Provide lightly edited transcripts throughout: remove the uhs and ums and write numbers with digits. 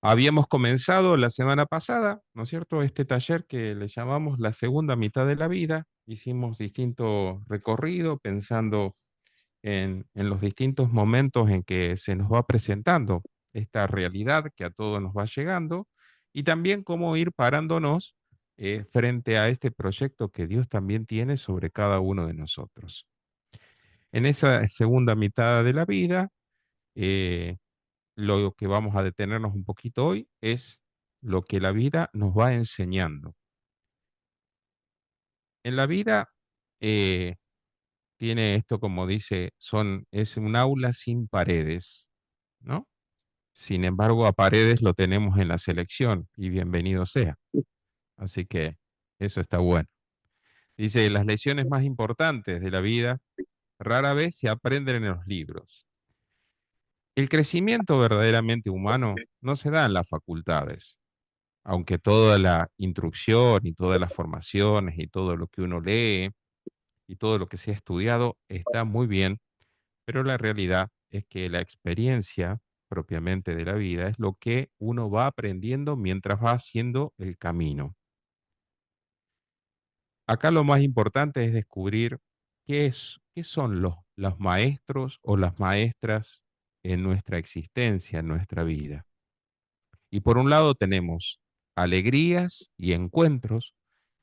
Habíamos comenzado la semana pasada, ¿no es cierto?, este taller que le llamamos la segunda mitad de la vida. Hicimos distintos recorridos pensando en los distintos momentos en que se nos va presentando esta realidad que a todos nos va llegando y también cómo ir parándonos frente a este proyecto que Dios también tiene sobre cada uno de nosotros. En esa segunda mitad de la vida, eh, lo que vamos a detenernos un poquito hoy es lo que la vida nos va enseñando. En la vida eh, tiene esto, como dice, es un aula sin paredes, ¿no? Sin embargo, a paredes lo tenemos en la selección y bienvenido sea. Así que eso está bueno. Dice, las lecciones más importantes de la vida rara vez se aprenden en los libros. El crecimiento verdaderamente humano no se da en las facultades, aunque toda la instrucción y todas las formaciones y todo lo que uno lee y todo lo que se ha estudiado está muy bien, pero la realidad es que la experiencia propiamente de la vida es lo que uno va aprendiendo mientras va haciendo el camino. Acá lo más importante es descubrir qué son los maestros o las maestras en nuestra existencia, en nuestra vida. Y por un lado tenemos alegrías y encuentros,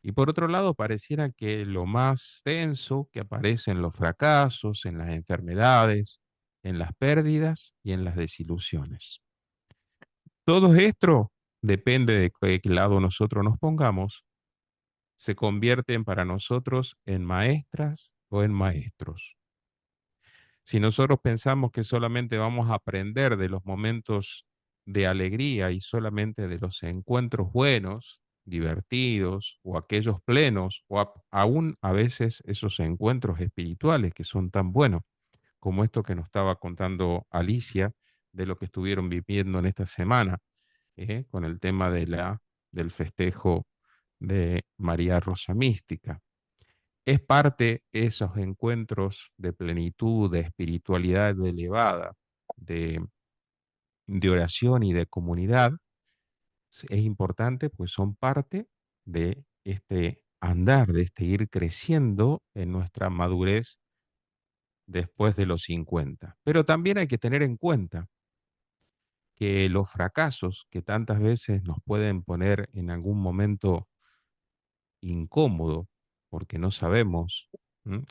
y por otro lado pareciera que lo más denso que aparece en los fracasos, en las enfermedades, en las pérdidas y en las desilusiones. Todo esto depende de qué lado nosotros nos pongamos, se convierten para nosotros en maestras o en maestros. Si nosotros pensamos que solamente vamos a aprender de los momentos de alegría y solamente de los encuentros buenos, divertidos, o aquellos plenos, o aún a veces esos encuentros espirituales que son tan buenos, como esto que nos estaba contando Alicia, de lo que estuvieron viviendo en esta semana, con el tema del festejo de María Rosa Mística. Es parte de esos encuentros de plenitud, de espiritualidad elevada, de, de oración y de comunidad. Es importante, pues son parte de este andar, de este ir creciendo en nuestra madurez después de los 50. Pero también hay que tener en cuenta que los fracasos que tantas veces nos pueden poner en algún momento incómodo porque no sabemos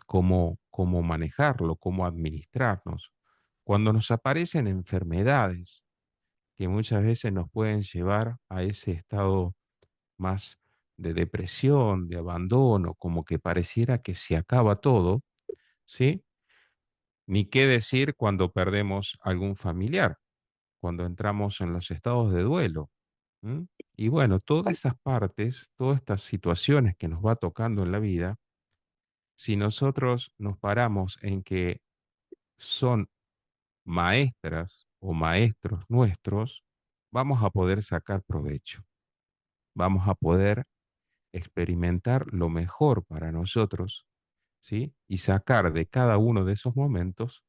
cómo manejarlo, cómo administrarnos. Cuando nos aparecen enfermedades que muchas veces nos pueden llevar a ese estado más de depresión, de abandono, como que pareciera que se acaba todo, ¿sí? Ni qué decir cuando perdemos algún familiar, cuando entramos en los estados de duelo. ¿M? Y bueno, todas esas partes, todas estas situaciones que nos va tocando en la vida, si nosotros nos paramos en que son maestras o maestros nuestros, vamos a poder sacar provecho, vamos a poder experimentar lo mejor para nosotros, ¿sí? Y sacar de cada uno de esos momentos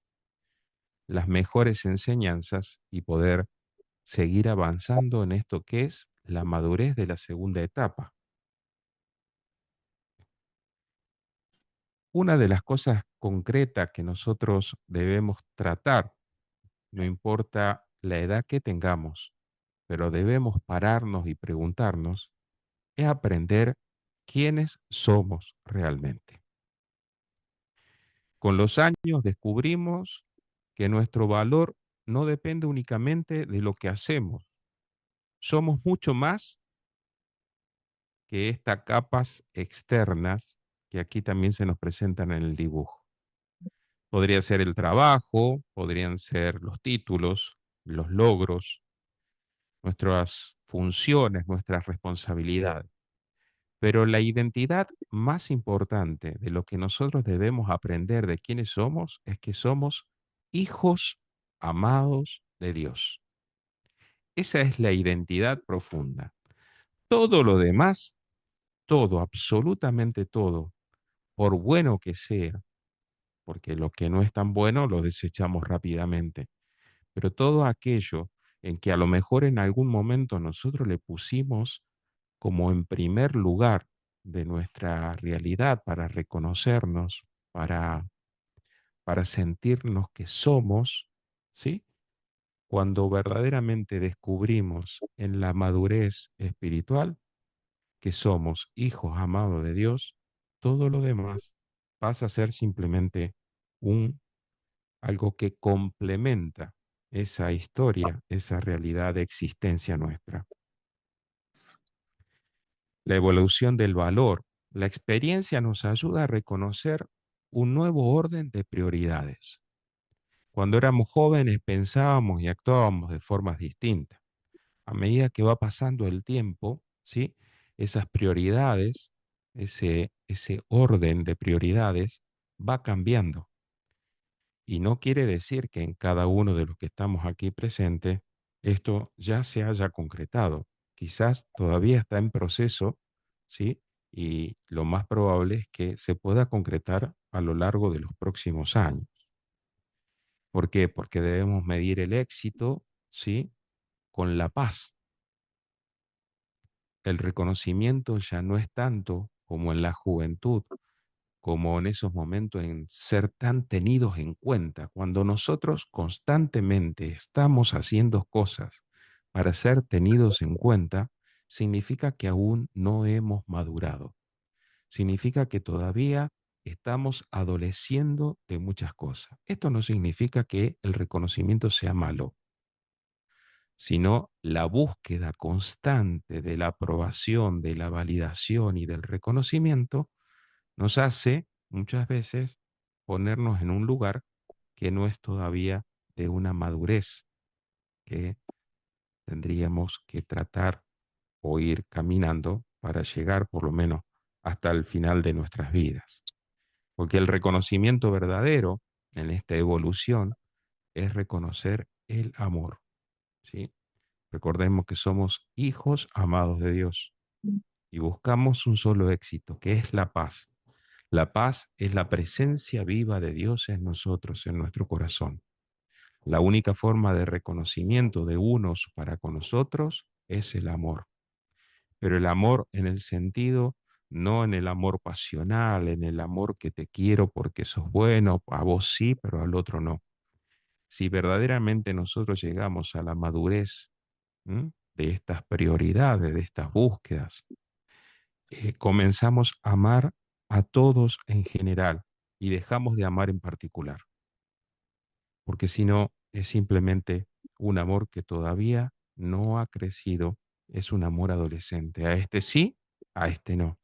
las mejores enseñanzas y poder seguir avanzando en esto que es la madurez de la segunda etapa. Una de las cosas concretas que nosotros debemos tratar, no importa la edad que tengamos, pero debemos pararnos y preguntarnos, es aprender quiénes somos realmente. Con los años descubrimos que nuestro valor no depende únicamente de lo que hacemos. Somos mucho más que estas capas externas que aquí también se nos presentan en el dibujo. Podría ser el trabajo, podrían ser los títulos, los logros, nuestras funciones, nuestras responsabilidades. Pero la identidad más importante de lo que nosotros debemos aprender de quiénes somos es que somos hijos amados de Dios. Esa es la identidad profunda. Todo lo demás, todo, absolutamente todo, por bueno que sea, porque lo que no es tan bueno lo desechamos rápidamente, pero todo aquello en que a lo mejor en algún momento nosotros le pusimos como en primer lugar de nuestra realidad para reconocernos, para, para sentirnos que somos, ¿sí? Cuando verdaderamente descubrimos en la madurez espiritual que somos hijos amados de Dios, todo lo demás pasa a ser simplemente un algo que complementa esa historia, esa realidad de existencia nuestra. La evolución del valor, la experiencia nos ayuda a reconocer un nuevo orden de prioridades. Cuando éramos jóvenes pensábamos y actuábamos de formas distintas. A medida que va pasando el tiempo, ¿sí? Esas prioridades, ese orden de prioridades va cambiando. Y no quiere decir que en cada uno de los que estamos aquí presentes esto ya se haya concretado. Quizás todavía está en proceso, ¿sí? Y lo más probable es que se pueda concretar a lo largo de los próximos años. ¿Por qué? Porque debemos medir el éxito, ¿sí? Con la paz. El reconocimiento ya no es tanto como en la juventud, como en esos momentos en ser tan tenidos en cuenta. Cuando nosotros constantemente estamos haciendo cosas para ser tenidos en cuenta, significa que aún no hemos madurado. Significa que todavía estamos adoleciendo de muchas cosas. Esto no significa que el reconocimiento sea malo, sino la búsqueda constante de la aprobación, de la validación y del reconocimiento nos hace muchas veces ponernos en un lugar que no es todavía de una madurez que tendríamos que tratar o ir caminando para llegar por lo menos hasta el final de nuestras vidas. Porque el reconocimiento verdadero en esta evolución es reconocer el amor, ¿sí? Recordemos que somos hijos amados de Dios y buscamos un solo éxito, que es la paz. La paz es la presencia viva de Dios en nosotros, en nuestro corazón. La única forma de reconocimiento de unos para con nosotros es el amor. Pero el amor en el sentido, no en el amor pasional, en el amor que te quiero porque sos bueno, a vos sí, pero al otro no. Si verdaderamente nosotros llegamos a la madurez, ¿m?, de estas prioridades, de estas búsquedas, comenzamos a amar a todos en general y dejamos de amar en particular, porque si no es simplemente un amor que todavía no ha crecido, es un amor adolescente. A este sí, a este no.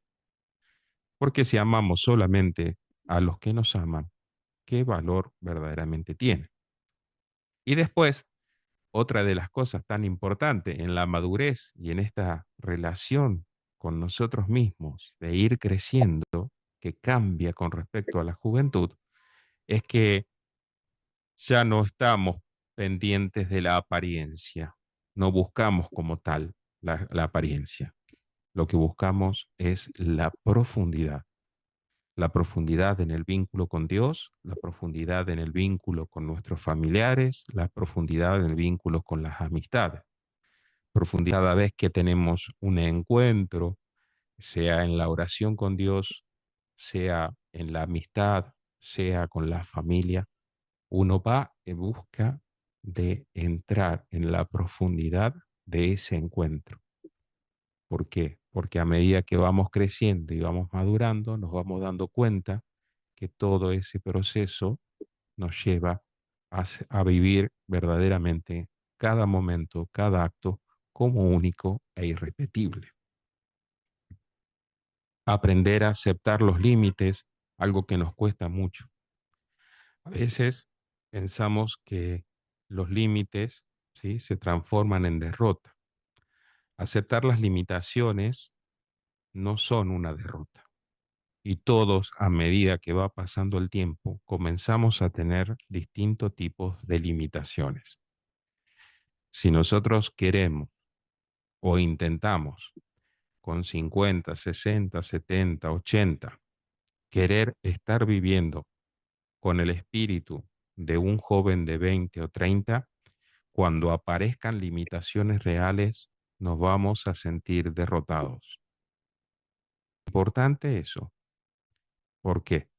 Porque si amamos solamente a los que nos aman, ¿qué valor verdaderamente tiene? Y después, otra de las cosas tan importantes en la madurez y en esta relación con nosotros mismos, de ir creciendo, que cambia con respecto a la juventud, es que ya no estamos pendientes de la apariencia, no buscamos como tal la apariencia. Lo que buscamos es la profundidad en el vínculo con Dios, la profundidad en el vínculo con nuestros familiares, la profundidad en el vínculo con las amistades. Profundidad cada vez que tenemos un encuentro, sea en la oración con Dios, sea en la amistad, sea con la familia, uno va en busca de entrar en la profundidad de ese encuentro. ¿Por qué? Porque a medida que vamos creciendo y vamos madurando, nos vamos dando cuenta que todo ese proceso nos lleva a vivir verdaderamente cada momento, cada acto como único e irrepetible. Aprender a aceptar los límites, algo que nos cuesta mucho. A veces pensamos que los límites, ¿sí?, se transforman en derrota. Aceptar las limitaciones no son una derrota. Y todos, a medida que va pasando el tiempo, comenzamos a tener distintos tipos de limitaciones. Si nosotros queremos o intentamos con 50, 60, 70, 80, querer estar viviendo con el espíritu de un joven de 20 o 30, cuando aparezcan limitaciones reales, nos vamos a sentir derrotados. Importante eso. ¿Por qué?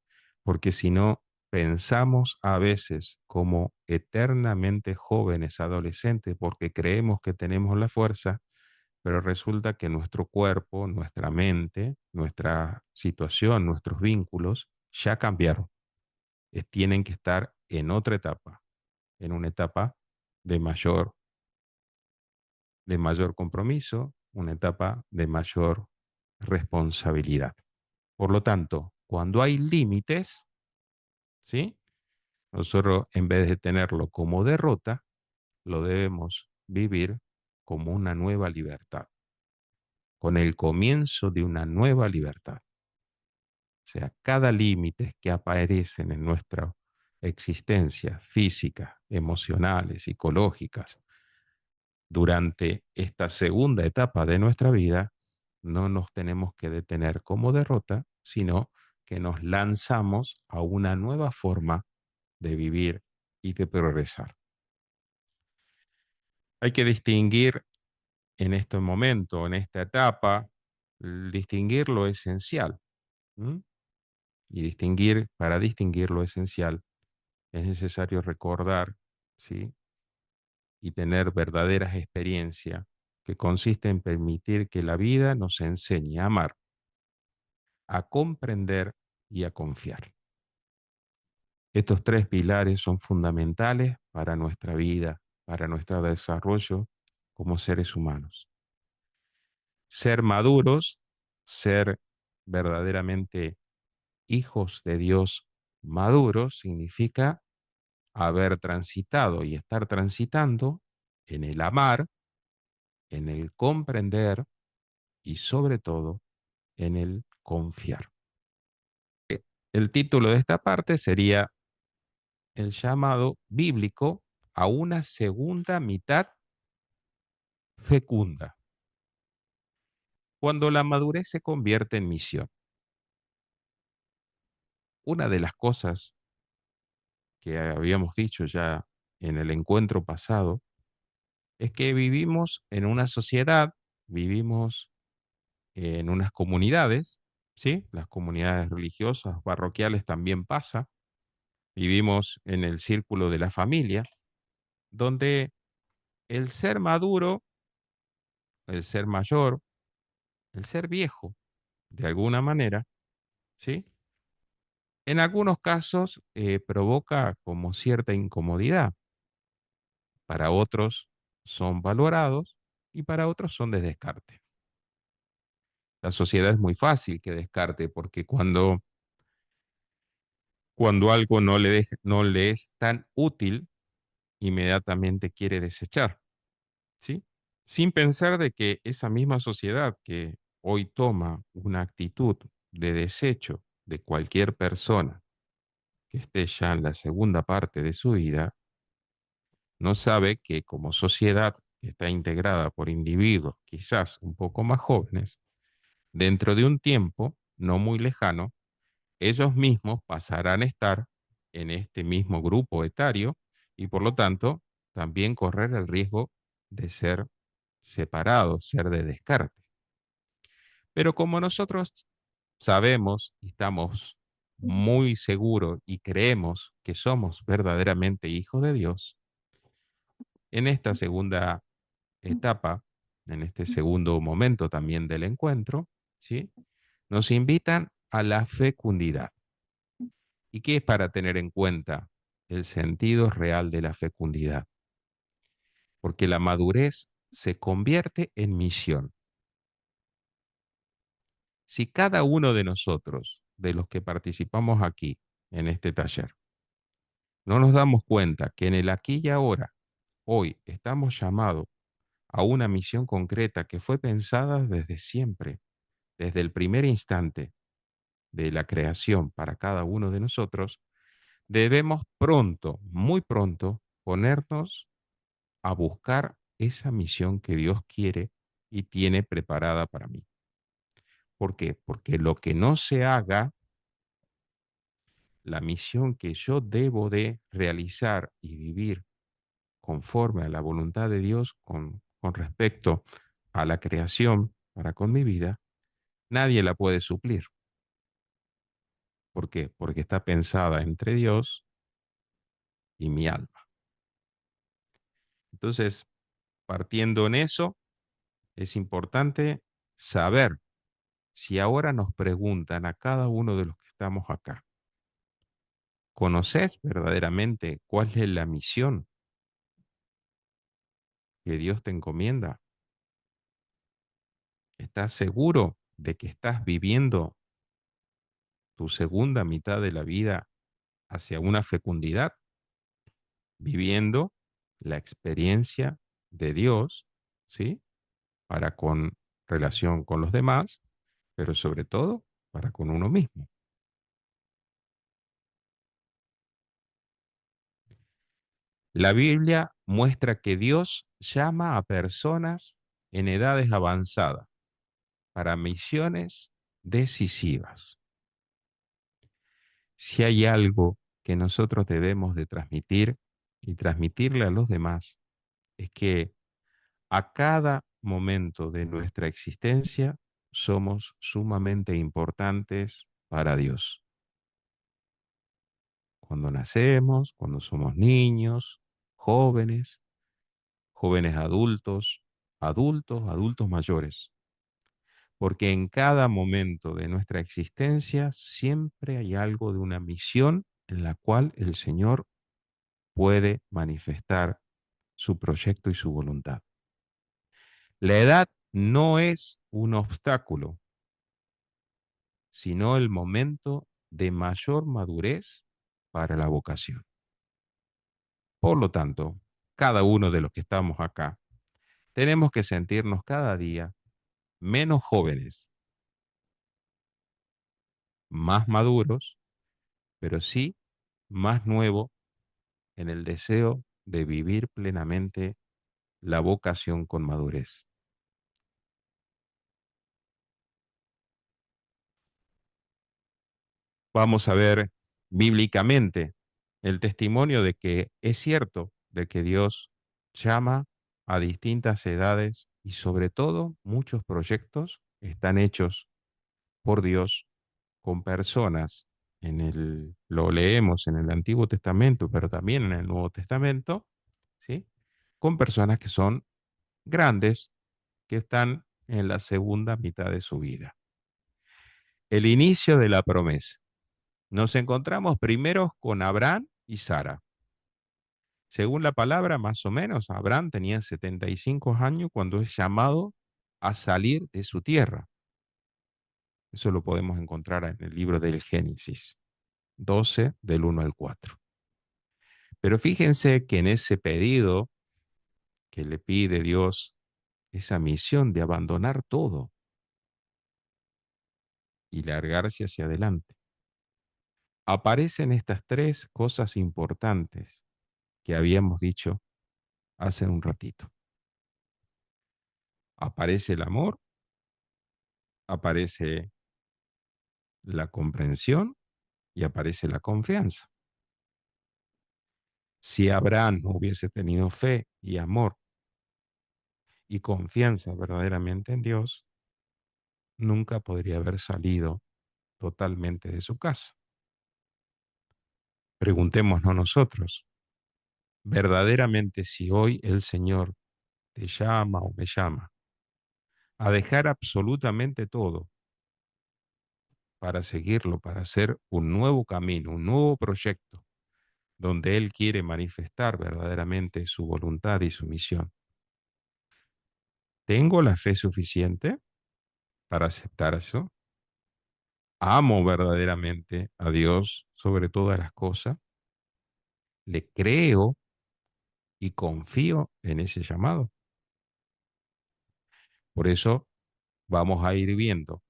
Porque si no, pensamos a veces como eternamente jóvenes, adolescentes, porque creemos que tenemos la fuerza, pero resulta que nuestro cuerpo, nuestra mente, nuestra situación, nuestros vínculos ya cambiaron. Tienen que estar en otra etapa, en una etapa de mayor compromiso, una etapa de mayor responsabilidad. Por lo tanto, cuando hay límites, ¿sí? Nosotros, en vez de tenerlo como derrota, lo debemos vivir como una nueva libertad, con el comienzo de una nueva libertad. O sea, cada límite que aparecen en nuestra existencia física, emocionales, psicológicas, durante esta segunda etapa de nuestra vida, no nos tenemos que detener como derrota, sino que nos lanzamos a una nueva forma de vivir y de progresar. Hay que distinguir en este momento, en esta etapa, distinguir lo esencial. ¿M? Y para distinguir lo esencial, es necesario recordar, ¿sí? Y tener verdaderas experiencias que consiste en permitir que la vida nos enseñe a amar, a comprender y a confiar. Estos tres pilares son fundamentales para nuestra vida, para nuestro desarrollo como seres humanos. Ser maduros, ser verdaderamente hijos de Dios maduros, significa haber transitado y estar transitando en el amar, en el comprender y sobre todo en el confiar. El título de esta parte sería el llamado bíblico a una segunda mitad fecunda, cuando la madurez se convierte en misión. Una de las cosas que habíamos dicho ya en el encuentro pasado es que vivimos en una sociedad, vivimos en unas comunidades, ¿sí? Las comunidades religiosas, parroquiales también pasa. Vivimos en el círculo de la familia, donde el ser maduro, el ser mayor, el ser viejo, de alguna manera, ¿sí? En algunos casos provoca como cierta incomodidad. Para otros son valorados y para otros son de descarte. La sociedad es muy fácil que descarte porque cuando algo no le es tan útil, inmediatamente quiere desechar, ¿sí? Sin pensar de que esa misma sociedad que hoy toma una actitud de desecho de cualquier persona que esté ya en la segunda parte de su vida, no sabe que como sociedad que está integrada por individuos quizás un poco más jóvenes, dentro de un tiempo no muy lejano, ellos mismos pasarán a estar en este mismo grupo etario y por lo tanto también correr el riesgo de ser separados, ser de descarte. Pero como nosotros sabemos y estamos muy seguros y creemos que somos verdaderamente hijos de Dios, en esta segunda etapa, en este segundo momento también del encuentro, ¿sí? Nos invitan a la fecundidad. ¿Y qué es para tener en cuenta el sentido real de la fecundidad? Porque la madurez se convierte en misión. Si cada uno de nosotros, de los que participamos aquí en este taller, no nos damos cuenta que en el aquí y ahora, hoy, estamos llamados a una misión concreta que fue pensada desde siempre, desde el primer instante de la creación para cada uno de nosotros, debemos pronto, muy pronto, ponernos a buscar esa misión que Dios quiere y tiene preparada para mí. ¿Por qué? Porque lo que no se haga, la misión que yo debo de realizar y vivir conforme a la voluntad de Dios con respecto a la creación para con mi vida, nadie la puede suplir. ¿Por qué? Porque está pensada entre Dios y mi alma. Entonces, partiendo en eso, es importante saber si ahora nos preguntan a cada uno de los que estamos acá, ¿conoces verdaderamente cuál es la misión que Dios te encomienda? ¿Estás seguro de que estás viviendo tu segunda mitad de la vida hacia una fecundidad, viviendo la experiencia de Dios, ¿sí? Para con relación con los demás, pero sobre todo para con uno mismo. La Biblia muestra que Dios llama a personas en edades avanzadas para misiones decisivas. Si hay algo que nosotros debemos de transmitir y transmitirle a los demás, es que a cada momento de nuestra existencia somos sumamente importantes para Dios. Cuando nacemos, cuando somos niños, jóvenes, jóvenes adultos, adultos mayores. Porque en cada momento de nuestra existencia siempre hay algo de una misión en la cual el Señor puede manifestar su proyecto y su voluntad. La edad no es un obstáculo, sino el momento de mayor madurez para la vocación. Por lo tanto, cada uno de los que estamos acá, tenemos que sentirnos cada día menos jóvenes, más maduros, pero sí más nuevos en el deseo de vivir plenamente la vocación con madurez. Vamos a ver bíblicamente el testimonio de que es cierto, de que Dios llama a distintas edades y sobre todo muchos proyectos están hechos por Dios con personas lo leemos en el Antiguo Testamento, pero también en el Nuevo Testamento, ¿sí? Con personas que son grandes, que están en la segunda mitad de su vida. El inicio de la promesa. Nos encontramos primero con Abraham y Sara. Según la palabra, más o menos, Abraham tenía 75 años cuando es llamado a salir de su tierra. Eso lo podemos encontrar en el libro del Génesis 12, del 1 al 4. Pero fíjense que en ese pedido que le pide Dios, esa misión de abandonar todo y largarse hacia adelante, aparecen estas tres cosas importantes que habíamos dicho hace un ratito. Aparece el amor, aparece la comprensión y aparece la confianza. Si Abraham no hubiese tenido fe y amor y confianza verdaderamente en Dios, nunca podría haber salido totalmente de su casa. Preguntémonos nosotros, verdaderamente si hoy el Señor te llama o me llama a dejar absolutamente todo para seguirlo, para hacer un nuevo camino, un nuevo proyecto, donde Él quiere manifestar verdaderamente su voluntad y su misión. ¿Tengo la fe suficiente para aceptar eso? ¿Amo verdaderamente a Dios sobre todas las cosas? ¿Le creo y confío en ese llamado? Por eso vamos a ir viendo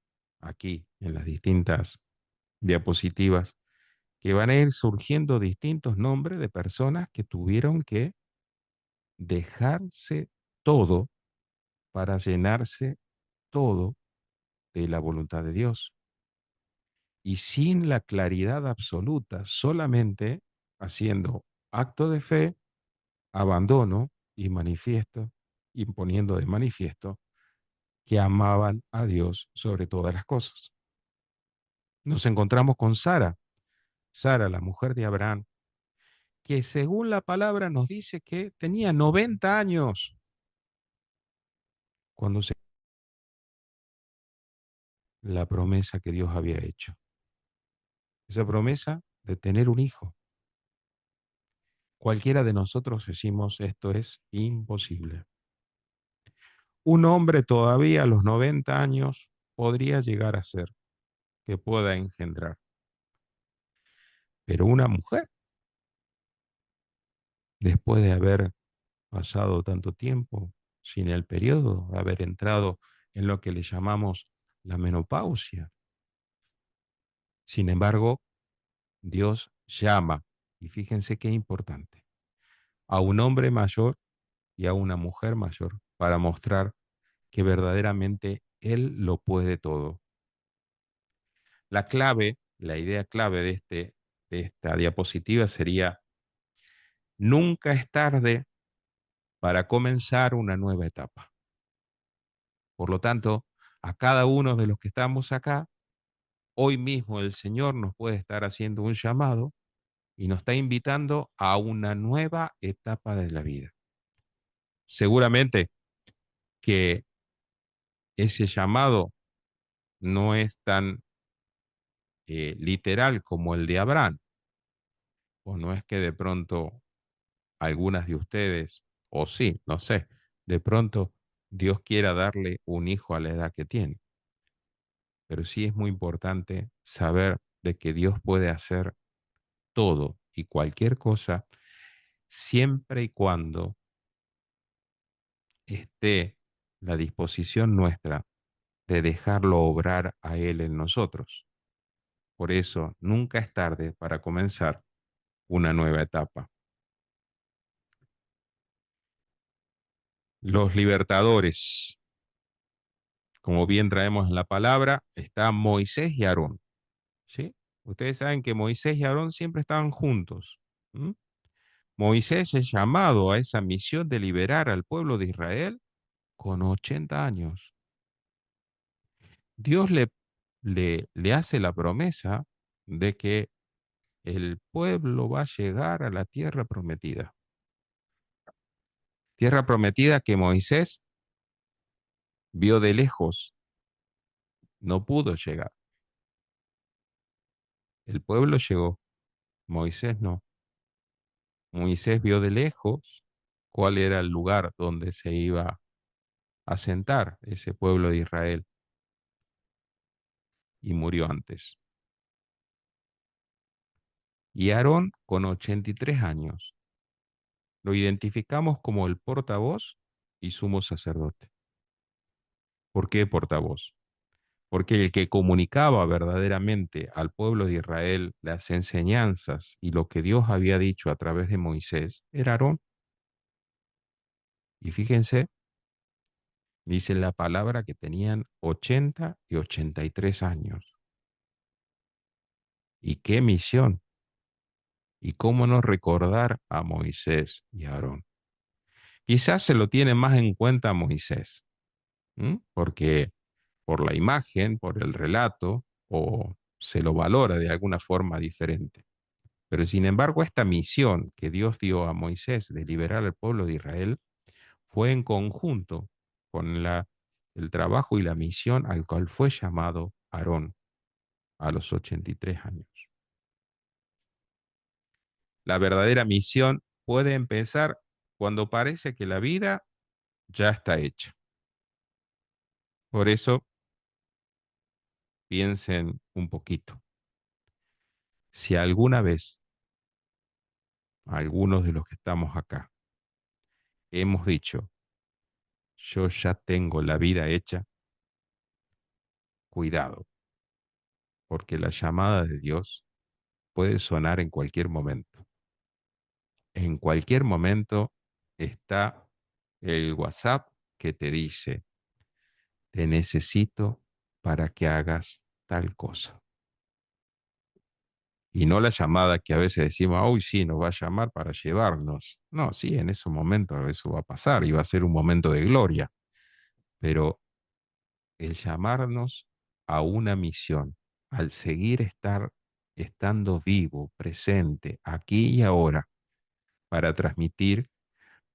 aquí en las distintas diapositivas que van a ir surgiendo distintos nombres de personas que tuvieron que dejarse todo para llenarse todo de la voluntad de Dios. Y sin la claridad absoluta, solamente haciendo acto de fe abandono y manifiesto, imponiendo de manifiesto que amaban a Dios sobre todas las cosas. Nos encontramos con Sara, Sara, la mujer de Abraham, que según la palabra nos dice que tenía 90 años cuando se la promesa que Dios había hecho. Esa promesa de tener un hijo. Cualquiera de nosotros decimos esto es imposible. Un hombre todavía a los 90 años podría llegar a ser que pueda engendrar, pero una mujer, después de haber pasado tanto tiempo sin el periodo, de haber entrado en lo que le llamamos la menopausia, sin embargo, Dios llama, y fíjense qué importante, a un hombre mayor y a una mujer mayor para mostrar que verdaderamente Él lo puede todo. La clave, la idea clave de esta diapositiva sería, nunca es tarde para comenzar una nueva etapa. Por lo tanto, a cada uno de los que estamos acá, hoy mismo el Señor nos puede estar haciendo un llamado y nos está invitando a una nueva etapa de la vida. Seguramente que ese llamado no es tan literal como el de Abraham, o no es que de pronto algunas de ustedes, o sí, no sé, de pronto Dios quiera darle un hijo a la edad que tiene, pero sí es muy importante saber de que Dios puede hacer todo y cualquier cosa siempre y cuando esté la disposición nuestra de dejarlo obrar a Él en nosotros. Por eso, nunca es tarde para comenzar una nueva etapa. Los libertadores, como bien traemos en la palabra, está Moisés y Aarón, ¿sí? Ustedes saben que Moisés y Aarón siempre estaban juntos. ¿M? Moisés es llamado a esa misión de liberar al pueblo de Israel con 80 años. Dios le hace la promesa de que el pueblo va a llegar a la tierra prometida. Tierra prometida que Moisés vio de lejos, no pudo llegar. El pueblo llegó, Moisés no. Moisés vio de lejos cuál era el lugar donde se iba a sentar ese pueblo de Israel y murió antes. Y Aarón, con 83 años, lo identificamos como el portavoz y sumo sacerdote. ¿Por qué portavoz? Porque el que comunicaba verdaderamente al pueblo de Israel las enseñanzas y lo que Dios había dicho a través de Moisés era Aarón. Y fíjense, dice la palabra que tenían 80 y 83 años. ¿Y qué misión? ¿Y cómo no recordar a Moisés y a Aarón? Quizás se lo tiene más en cuenta a Moisés, porque por la imagen, por el relato, o se lo valora de alguna forma diferente. Pero sin embargo, esta misión que Dios dio a Moisés de liberar al pueblo de Israel fue en conjunto con el trabajo y la misión al cual fue llamado Aarón a los 83 años. La verdadera misión puede empezar cuando parece que la vida ya está hecha. Por eso, piensen un poquito. Si alguna vez algunos de los que estamos acá hemos dicho, yo ya tengo la vida hecha, cuidado, porque la llamada de Dios puede sonar en cualquier momento. En cualquier momento está el WhatsApp que te dice, te necesito para que hagas tal cosa. Y no la llamada que a veces decimos, uy, sí, nos va a llamar para llevarnos. No, sí, en esos momentos eso va a pasar y va a ser un momento de gloria. Pero el llamarnos a una misión, al seguir estando vivo, presente, aquí y ahora, para transmitir,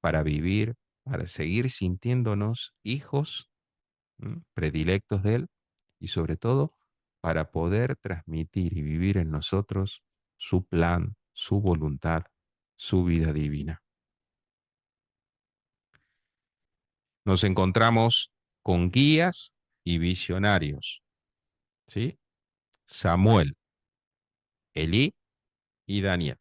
para vivir, para seguir sintiéndonos hijos predilectos de Él y sobre todo para poder transmitir y vivir en nosotros su plan, su voluntad, su vida divina. Nos encontramos con guías y visionarios, ¿sí? Samuel, Elí y Daniel.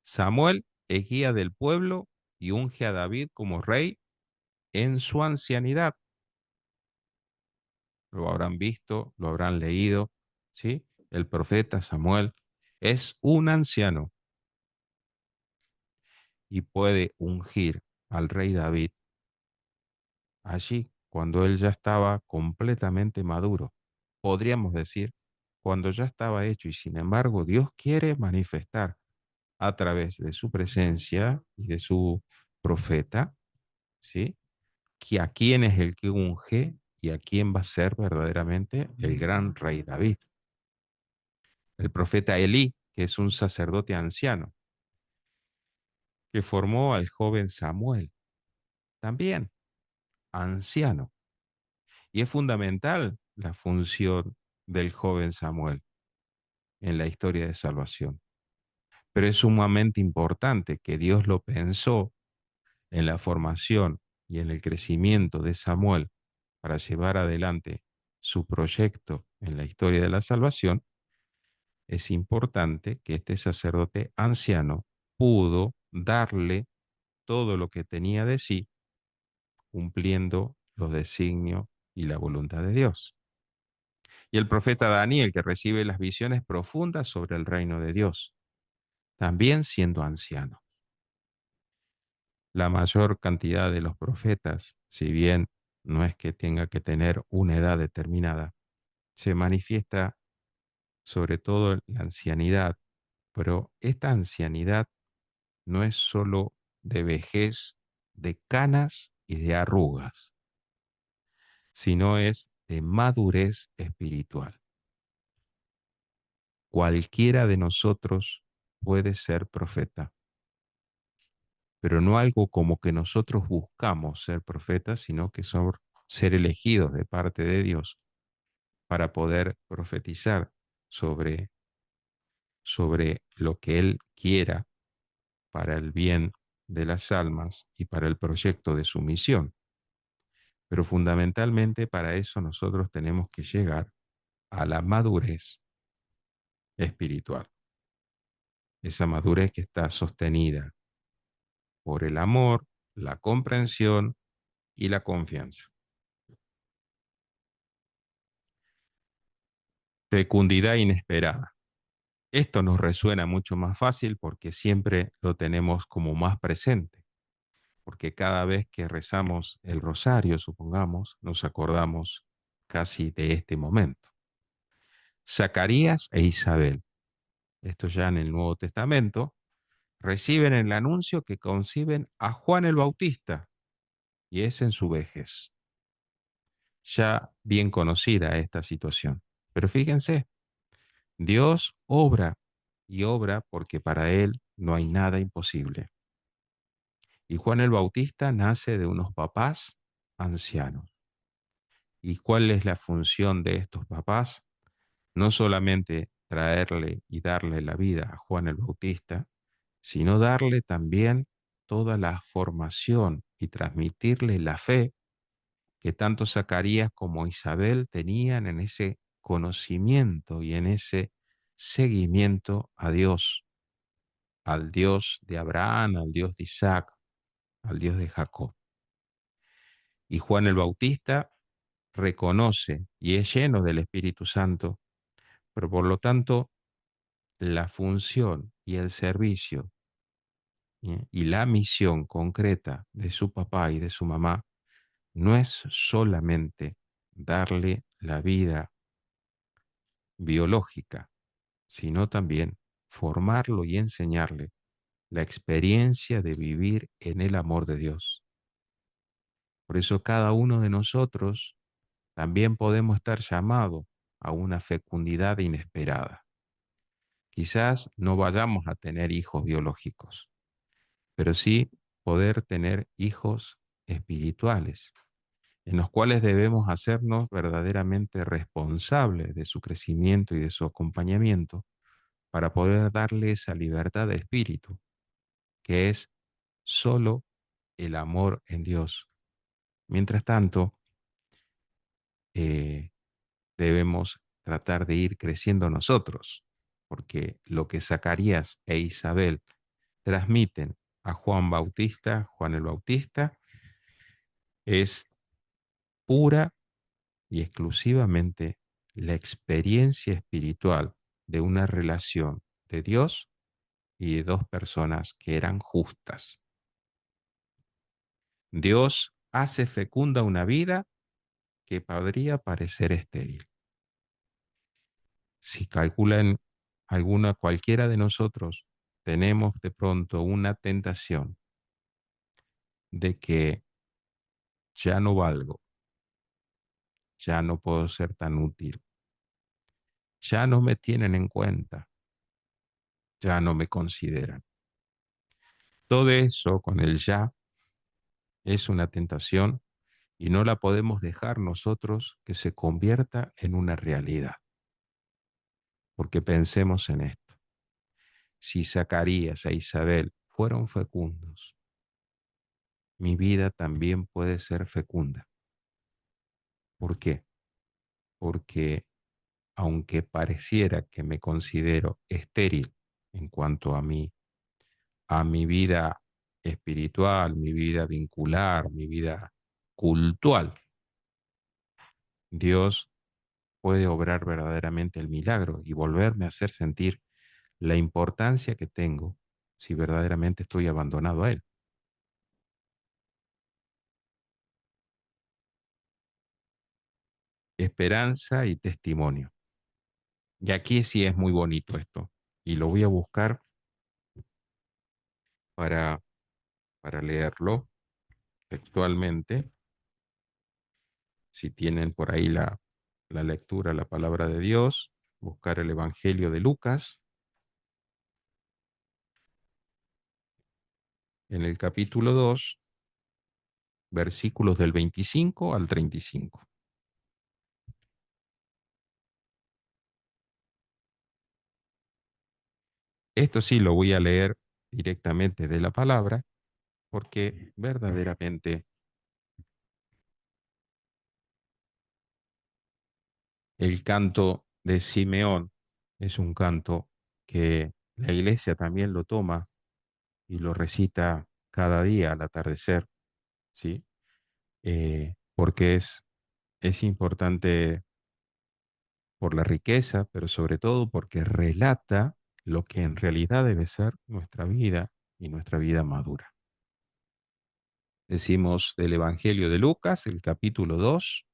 Samuel es guía del pueblo y unge a David como rey en su ancianidad. Lo habrán visto, lo habrán leído, ¿sí? El profeta Samuel es un anciano y puede ungir al rey David allí cuando él ya estaba completamente maduro. Podríamos decir, cuando ya estaba hecho y sin embargo Dios quiere manifestar a través de su presencia y de su profeta, ¿sí? Que a quién es el que unge y a quién va a ser verdaderamente el gran rey David. El profeta Elí, que es un sacerdote anciano, que formó al joven Samuel, también anciano. Y es fundamental la función del joven Samuel en la historia de salvación. Pero es sumamente importante que Dios lo pensó en la formación y en el crecimiento de Samuel para llevar adelante su proyecto en la historia de la salvación. Es importante que este sacerdote anciano pudo darle todo lo que tenía de sí, cumpliendo los designios y la voluntad de Dios. Y el profeta Daniel, que recibe las visiones profundas sobre el reino de Dios, también siendo anciano. La mayor cantidad de los profetas, si bien no es que tenga que tener una edad determinada, se manifiesta sobre todo en la ancianidad, pero esta ancianidad no es solo de vejez, de canas y de arrugas, sino es de madurez espiritual. Cualquiera de nosotros puede ser profeta, pero no algo como que nosotros buscamos ser profetas, sino que son ser elegidos de parte de Dios para poder profetizar sobre, sobre lo que Él quiera para el bien de las almas y para el proyecto de su misión. Pero fundamentalmente para eso nosotros tenemos que llegar a la madurez espiritual. Esa madurez que está sostenida por el amor, la comprensión y la confianza. Fecundidad inesperada. Esto nos resuena mucho más fácil porque siempre lo tenemos como más presente, porque cada vez que rezamos el rosario, supongamos, nos acordamos casi de este momento. Zacarías e Isabel, esto ya en el Nuevo Testamento, reciben el anuncio que conciben a Juan el Bautista, y es en su vejez. Ya bien conocida esta situación. Pero fíjense, Dios obra y obra porque para Él no hay nada imposible. Y Juan el Bautista nace de unos papás ancianos. ¿Y cuál es la función de estos papás? No solamente traerle y darle la vida a Juan el Bautista, sino darle también toda la formación y transmitirle la fe que tanto Zacarías como Isabel tenían en ese conocimiento y en ese seguimiento a Dios, al Dios de Abraham, al Dios de Isaac, al Dios de Jacob. Y Juan el Bautista reconoce y es lleno del Espíritu Santo, pero por lo tanto la función y el servicio y la misión concreta de su papá y de su mamá no es solamente darle la vida biológica, sino también formarlo y enseñarle la experiencia de vivir en el amor de Dios. Por eso cada uno de nosotros también podemos estar llamados a una fecundidad inesperada. Quizás no vayamos a tener hijos biológicos, pero sí poder tener hijos espirituales, en los cuales debemos hacernos verdaderamente responsables de su crecimiento y de su acompañamiento para poder darle esa libertad de espíritu, que es solo el amor en Dios. Mientras tanto, eh, debemos tratar de ir creciendo nosotros, porque lo que Zacarías e Isabel transmiten a Juan Bautista, Juan el Bautista, es pura y exclusivamente la experiencia espiritual de una relación de Dios y de dos personas que eran justas. Dios hace fecunda una vida que podría parecer estéril. Si calculan cualquiera de nosotros, tenemos de pronto una tentación de que ya no valgo, ya no puedo ser tan útil, ya no me tienen en cuenta, ya no me consideran. Todo eso con el ya es una tentación y no la podemos dejar nosotros que se convierta en una realidad. Porque pensemos en esto. Si Zacarías e Isabel fueron fecundos, mi vida también puede ser fecunda. ¿Por qué? Porque aunque pareciera que me considero estéril en cuanto a mi vida espiritual, mi vida vincular, mi vida cultual, Dios puede obrar verdaderamente el milagro y volverme a hacer sentir la importancia que tengo si verdaderamente estoy abandonado a Él. Esperanza y testimonio. Y aquí sí es muy bonito esto. Y lo voy a buscar para, para leerlo textualmente. Si tienen por ahí la lectura, la palabra de Dios, buscar el Evangelio de Lucas en el capítulo 2, versículos del 25 al 35. Esto sí lo voy a leer directamente de la palabra porque verdaderamente el canto de Simeón es un canto que la iglesia también lo toma y lo recita cada día al atardecer, ¿sí? Porque es importante por la riqueza, pero sobre todo porque relata lo que en realidad debe ser nuestra vida y nuestra vida madura. Decimos del Evangelio de Lucas, el capítulo 2,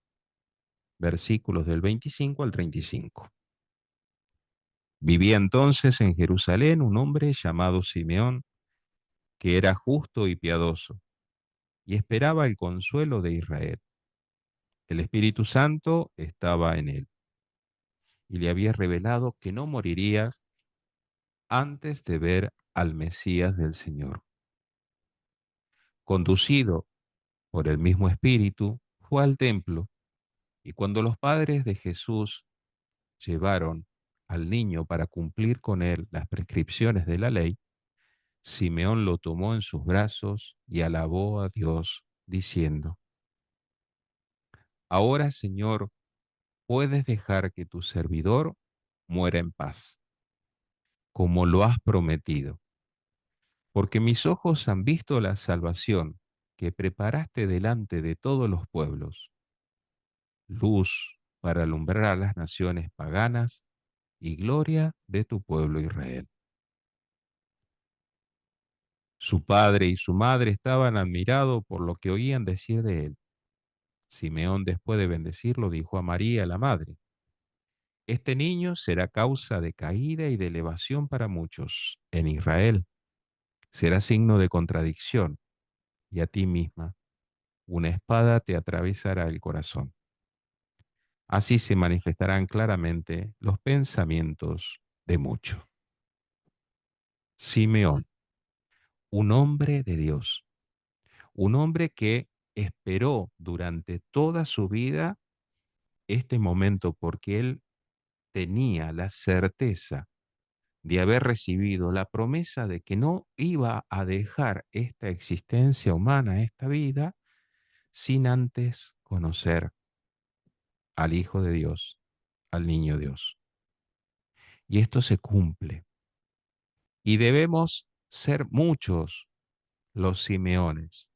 versículos del 25 al 35. Vivía entonces en Jerusalén un hombre llamado Simeón, que era justo y piadoso, y esperaba el consuelo de Israel. El Espíritu Santo estaba en él, y le había revelado que no moriría antes de ver al Mesías del Señor. Conducido por el mismo Espíritu, fue al templo, y cuando los padres de Jesús llevaron al niño para cumplir con él las prescripciones de la ley, Simeón lo tomó en sus brazos y alabó a Dios, diciendo: Ahora, Señor, puedes dejar que tu servidor muera en paz, como lo has prometido, porque mis ojos han visto la salvación que preparaste delante de todos los pueblos, luz para alumbrar a las naciones paganas y gloria de tu pueblo Israel. Su padre y su madre estaban admirados por lo que oían decir de él. Simeón, después de bendecirlo, dijo a María, la madre: Este niño será causa de caída y de elevación para muchos. En Israel será signo de contradicción y a ti misma una espada te atravesará el corazón. Así se manifestarán claramente los pensamientos de muchos. Simeón, un hombre de Dios, un hombre que esperó durante toda su vida este momento porque él tenía la certeza de haber recibido la promesa de que no iba a dejar esta existencia humana, esta vida, sin antes conocer al Hijo de Dios, al Niño Dios. Y esto se cumple. Y debemos ser muchos los Simeones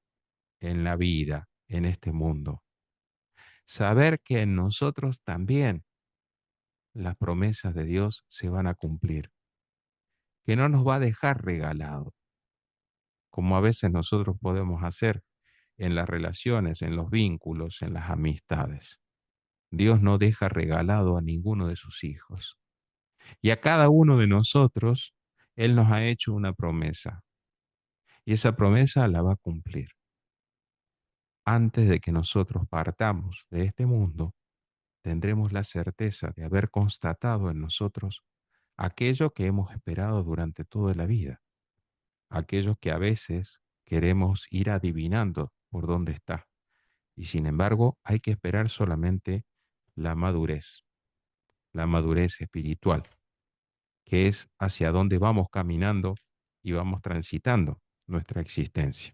en la vida, en este mundo. Saber que en nosotros también las promesas de Dios se van a cumplir, que no nos va a dejar regalado, como a veces nosotros podemos hacer en las relaciones, en los vínculos, en las amistades. Dios no deja regalado a ninguno de sus hijos. Y a cada uno de nosotros, Él nos ha hecho una promesa. Y esa promesa la va a cumplir. Antes de que nosotros partamos de este mundo, tendremos la certeza de haber constatado en nosotros aquello que hemos esperado durante toda la vida, aquello que a veces queremos ir adivinando por dónde está. Y sin embargo, hay que esperar solamente la madurez espiritual, que es hacia dónde vamos caminando y vamos transitando nuestra existencia.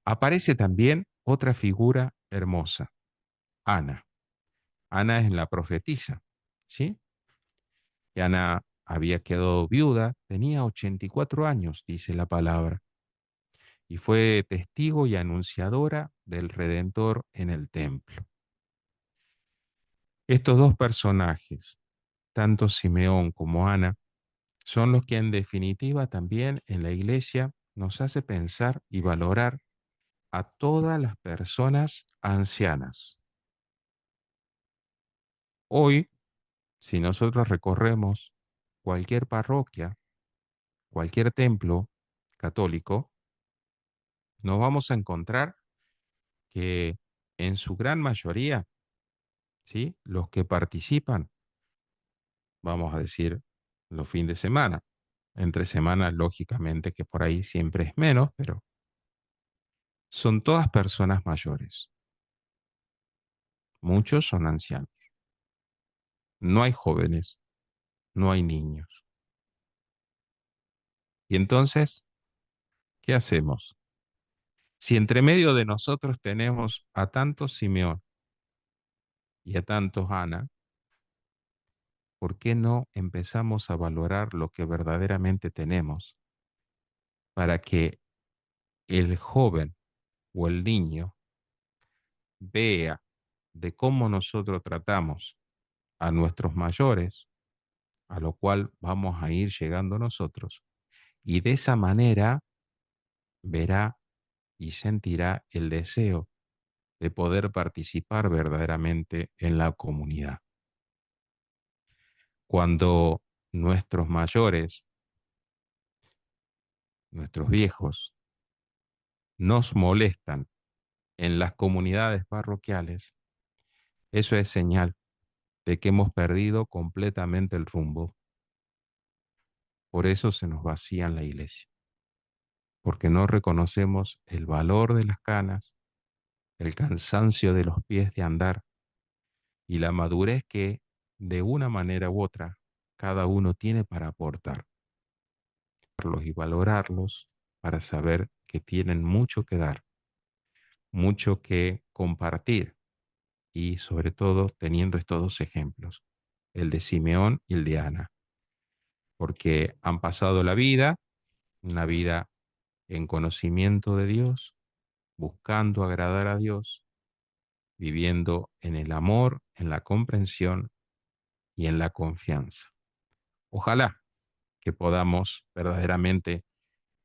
Aparece también otra figura hermosa, Ana. Ana es la profetisa, ¿sí? Y Ana había quedado viuda, tenía 84 años, dice la palabra, y fue testigo y anunciadora del Redentor en el templo. Estos dos personajes, tanto Simeón como Ana, son los que en definitiva también en la iglesia nos hace pensar y valorar a todas las personas ancianas. Hoy, si nosotros recorremos cualquier parroquia, cualquier templo católico, nos vamos a encontrar que en su gran mayoría, ¿sí? Los que participan, vamos a decir, los fines de semana. Entre semanas, lógicamente, que por ahí siempre es menos, pero son todas personas mayores. Muchos son ancianos. No hay jóvenes, no hay niños. Y entonces, ¿qué hacemos? Si entre medio de nosotros tenemos a tantos Simeón y a tantos Ana, ¿por qué no empezamos a valorar lo que verdaderamente tenemos para que el joven o el niño vea de cómo nosotros tratamos a nuestros mayores, a lo cual vamos a ir llegando nosotros, y de esa manera verá y sentirá el deseo de poder participar verdaderamente en la comunidad? Cuando nuestros mayores, nuestros viejos, nos molestan en las comunidades parroquiales, eso es señal de que hemos perdido completamente el rumbo. Por eso se nos vacía en la iglesia, porque no reconocemos el valor de las canas, el cansancio de los pies de andar y la madurez que, de una manera u otra, cada uno tiene para aportar y valorarlos para saber que tienen mucho que dar, mucho que compartir y sobre todo teniendo estos dos ejemplos, el de Simeón y el de Ana, porque han pasado la vida, una vida en conocimiento de Dios, buscando agradar a Dios, viviendo en el amor, en la comprensión y en la confianza. Ojalá que podamos verdaderamente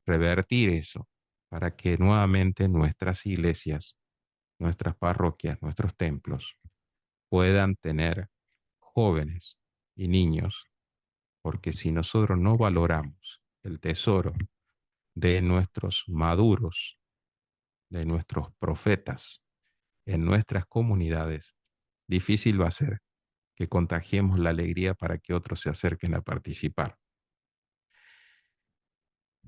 revertir eso para que nuevamente nuestras iglesias, nuestras parroquias, nuestros templos puedan tener jóvenes y niños, porque si nosotros no valoramos el tesoro de nuestros maduros, de nuestros profetas en nuestras comunidades, difícil va a ser que contagiemos la alegría para que otros se acerquen a participar.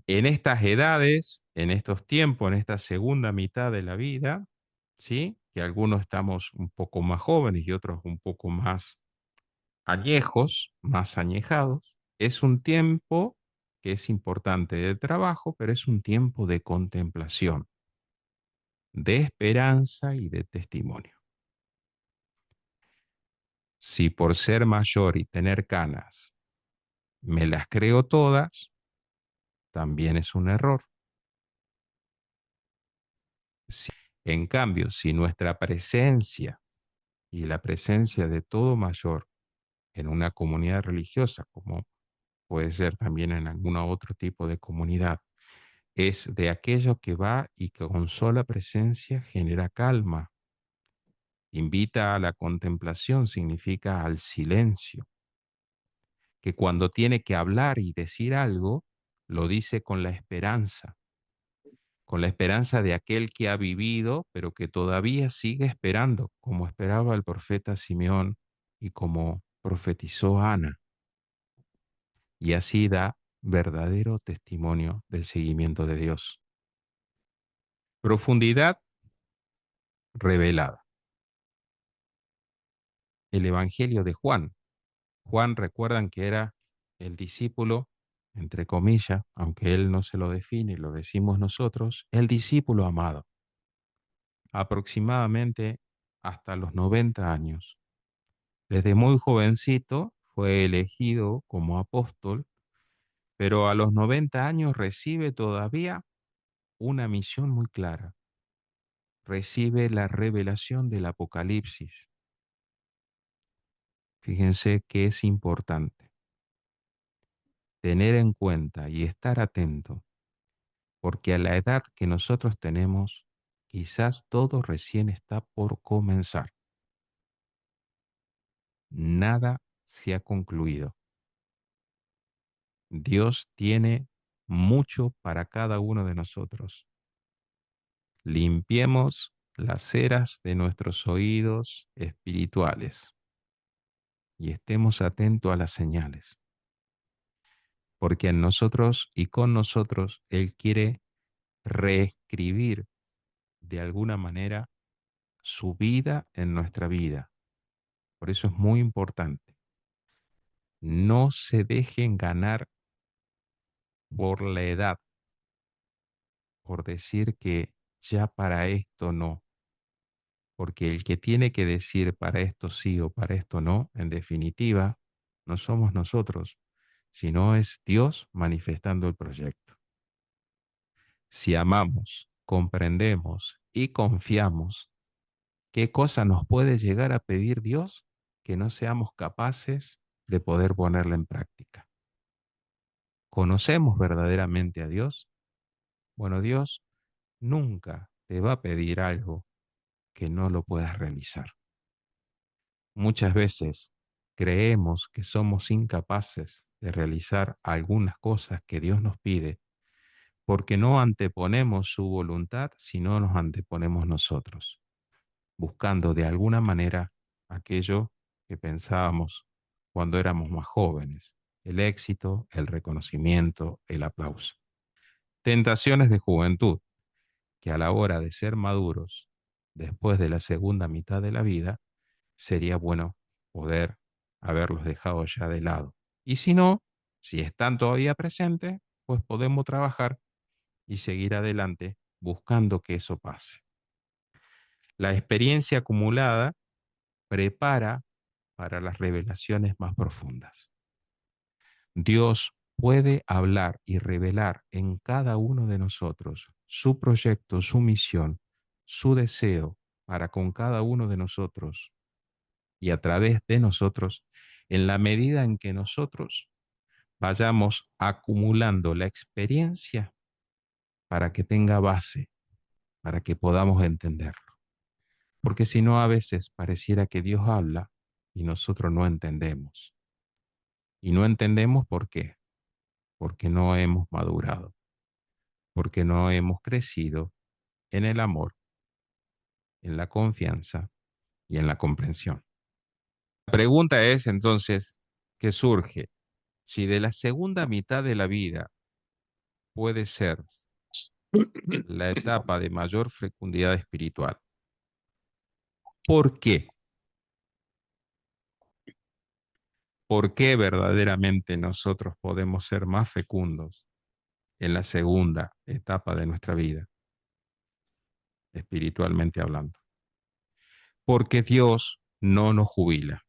En estas edades, en estos tiempos, en esta segunda mitad de la vida, ¿sí? Que algunos estamos un poco más jóvenes y otros un poco más añejos, más añejados, es un tiempo que es importante de trabajo, pero es un tiempo de contemplación, de esperanza y de testimonio. Si por ser mayor y tener canas me las creo todas, también es un error. Si, en cambio, si nuestra presencia y la presencia de todo mayor en una comunidad religiosa, como puede ser también en algún otro tipo de comunidad, es de aquello que va y que con sola presencia genera calma, invita a la contemplación, significa al silencio, que cuando tiene que hablar y decir algo, lo dice con la esperanza de aquel que ha vivido, pero que todavía sigue esperando, como esperaba el profeta Simeón y como profetizó Ana, y así da verdadero testimonio del seguimiento de Dios. Profundidad revelada. El Evangelio de Juan. Juan, recuerdan que era el discípulo, entre comillas, aunque él no se lo define, lo decimos nosotros, el discípulo amado, aproximadamente hasta los 90 años. Desde muy jovencito fue elegido como apóstol, pero a los 90 años recibe todavía una misión muy clara. Recibe la revelación del Apocalipsis. Fíjense que es importante tener en cuenta y estar atento, porque a la edad que nosotros tenemos, quizás todo recién está por comenzar. Nada se ha concluido. Dios tiene mucho para cada uno de nosotros. Limpiemos las ceras de nuestros oídos espirituales y estemos atentos a las señales, porque en nosotros y con nosotros Él quiere reescribir de alguna manera su vida en nuestra vida. Por eso es muy importante. No se dejen ganar por la edad, por decir que ya para esto no, porque el que tiene que decir para esto sí o para esto no, en definitiva, no somos nosotros, sino es Dios manifestando el proyecto. Si amamos, comprendemos y confiamos, ¿qué cosa nos puede llegar a pedir Dios que no seamos capaces de poder ponerla en práctica? ¿Conocemos verdaderamente a Dios? Bueno, Dios nunca te va a pedir algo que no lo puedas realizar. Muchas veces creemos que somos incapaces de realizar algunas cosas que Dios nos pide porque no anteponemos su voluntad, sino nos anteponemos nosotros, buscando de alguna manera aquello que pensábamos cuando éramos más jóvenes, el éxito, el reconocimiento, el aplauso. Tentaciones de juventud que a la hora de ser maduros, después de la segunda mitad de la vida, sería bueno poder haberlos dejado ya de lado. Y si no, si están todavía presentes, pues podemos trabajar y seguir adelante buscando que eso pase. La experiencia acumulada prepara para las revelaciones más profundas. Dios puede hablar y revelar en cada uno de nosotros su proyecto, su misión, su deseo para con cada uno de nosotros y a través de nosotros en la medida en que nosotros vayamos acumulando la experiencia para que tenga base, para que podamos entenderlo. Porque si no, a veces pareciera que Dios habla, y nosotros no entendemos. Y no entendemos por qué, porque no hemos madurado, porque no hemos crecido en el amor, en la confianza y en la comprensión. La pregunta es entonces, ¿qué surge? Si de la segunda mitad de la vida puede ser la etapa de mayor fecundidad espiritual, ¿por qué? ¿Por qué verdaderamente nosotros podemos ser más fecundos en la segunda etapa de nuestra vida, espiritualmente hablando? Porque Dios no nos jubila.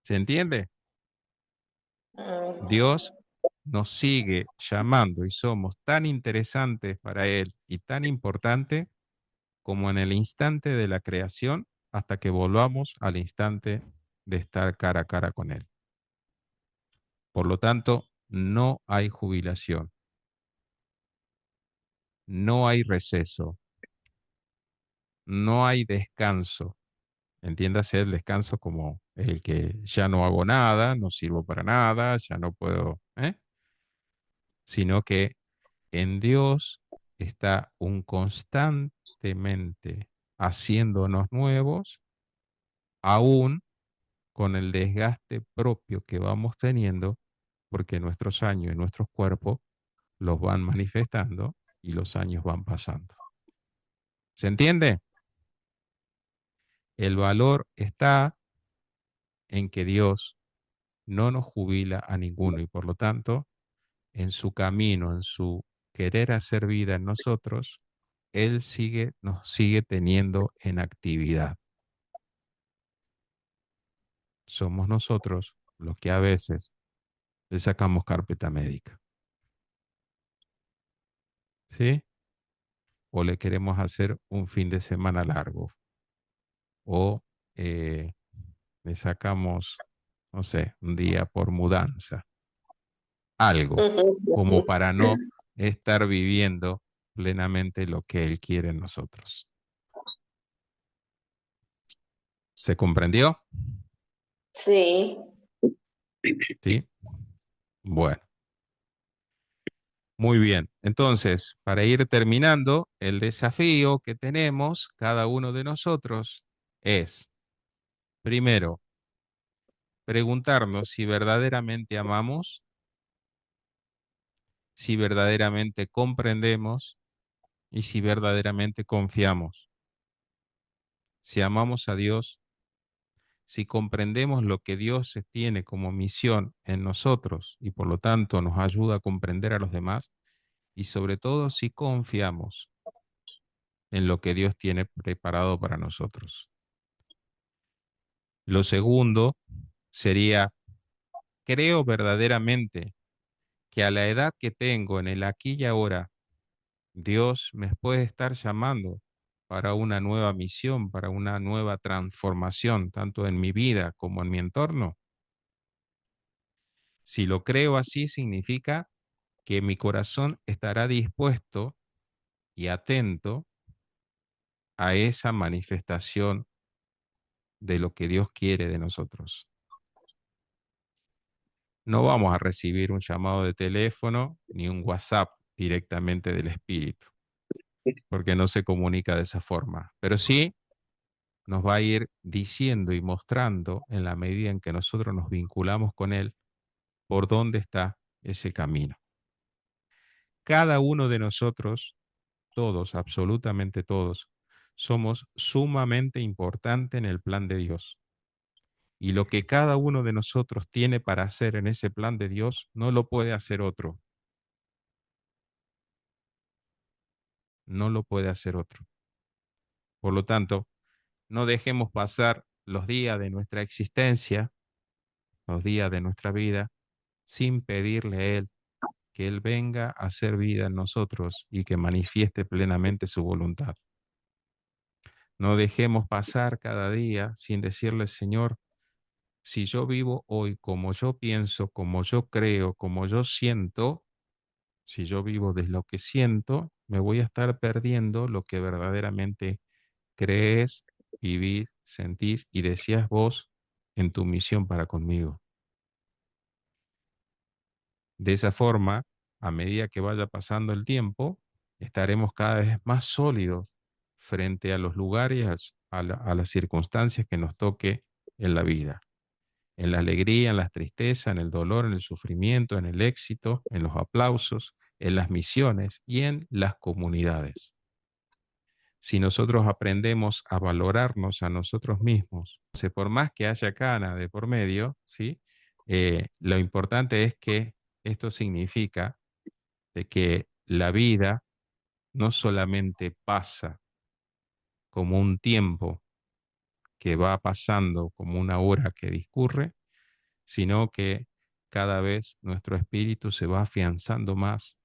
¿Se entiende? Mm. Dios nos sigue llamando y somos tan interesantes para Él y tan importantes como en el instante de la creación hasta que volvamos al instante de estar cara a cara con Él. Por lo tanto, no hay jubilación, no hay receso, no hay descanso. Entiéndase el descanso como el que ya no hago nada, no sirvo para nada, ya no puedo, sino que en Dios está un constantemente haciéndonos nuevos, aún con el desgaste propio que vamos teniendo, porque nuestros años y nuestros cuerpos los van manifestando y los años van pasando. ¿Se entiende? El valor está en que Dios no nos jubila a ninguno y por lo tanto, en su camino, en su querer hacer vida en nosotros, Él nos sigue teniendo en actividad. Somos nosotros los que a veces le sacamos carpeta médica, ¿sí? O le queremos hacer un fin de semana largo, o eh, le sacamos, no sé, un día por mudanza, algo, como para no estar viviendo plenamente lo que Él quiere en nosotros. ¿Se comprendió? Sí. Sí. Bueno, muy bien. Entonces, para ir terminando, el desafío que tenemos cada uno de nosotros es, primero, preguntarnos si verdaderamente amamos, si verdaderamente comprendemos y si verdaderamente confiamos. Si amamos a Dios, si comprendemos lo que Dios tiene como misión en nosotros y por lo tanto nos ayuda a comprender a los demás, y sobre todo si confiamos en lo que Dios tiene preparado para nosotros. Lo segundo sería, creo verdaderamente que a la edad que tengo en el aquí y ahora, Dios me puede estar llamando para una nueva misión, para una nueva transformación, tanto en mi vida como en mi entorno. Si lo creo así, significa que mi corazón estará dispuesto y atento a esa manifestación de lo que Dios quiere de nosotros. No vamos a recibir un llamado de teléfono ni un WhatsApp directamente del Espíritu, porque no se comunica de esa forma, pero sí nos va a ir diciendo y mostrando en la medida en que nosotros nos vinculamos con Él por dónde está ese camino. Cada uno de nosotros, todos, absolutamente todos, somos sumamente importantes en el plan de Dios. Y lo que cada uno de nosotros tiene para hacer en ese plan de Dios, no lo puede hacer otro. No lo puede hacer otro. Por lo tanto, no dejemos pasar los días de nuestra existencia, los días de nuestra vida, sin pedirle a Él que Él venga a hacer vida en nosotros y que manifieste plenamente su voluntad. No dejemos pasar cada día sin decirle, Señor, si yo vivo hoy como yo pienso, como yo creo, como yo siento, si yo vivo de lo que siento, me voy a estar perdiendo lo que verdaderamente crees vivís, sentís y decías vos en tu misión para conmigo. De esa forma, a medida que vaya pasando el tiempo, estaremos cada vez más sólidos frente a los lugares, a las circunstancias que nos toque en la vida, en la alegría, en la tristeza, en el dolor, en el sufrimiento, en el éxito, en los aplausos, en las misiones y en las comunidades. Si nosotros aprendemos a valorarnos a nosotros mismos, por más que haya cana de por medio, ¿sí? Lo importante es que esto significa de que la vida no solamente pasa como un tiempo que va pasando, como una hora que discurre, sino que cada vez nuestro espíritu se va afianzando más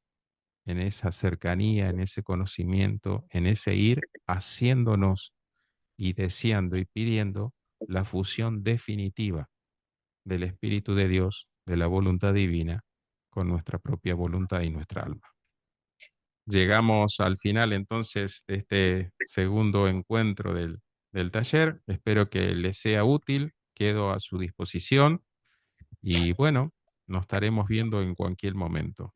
en esa cercanía, en ese conocimiento, en ese ir haciéndonos y deseando y pidiendo la fusión definitiva del Espíritu de Dios, de la voluntad divina, con nuestra propia voluntad y nuestra alma. Llegamos al final entonces de este segundo encuentro del taller. Espero que les sea útil. Quedo a su disposición y bueno, nos estaremos viendo en cualquier momento.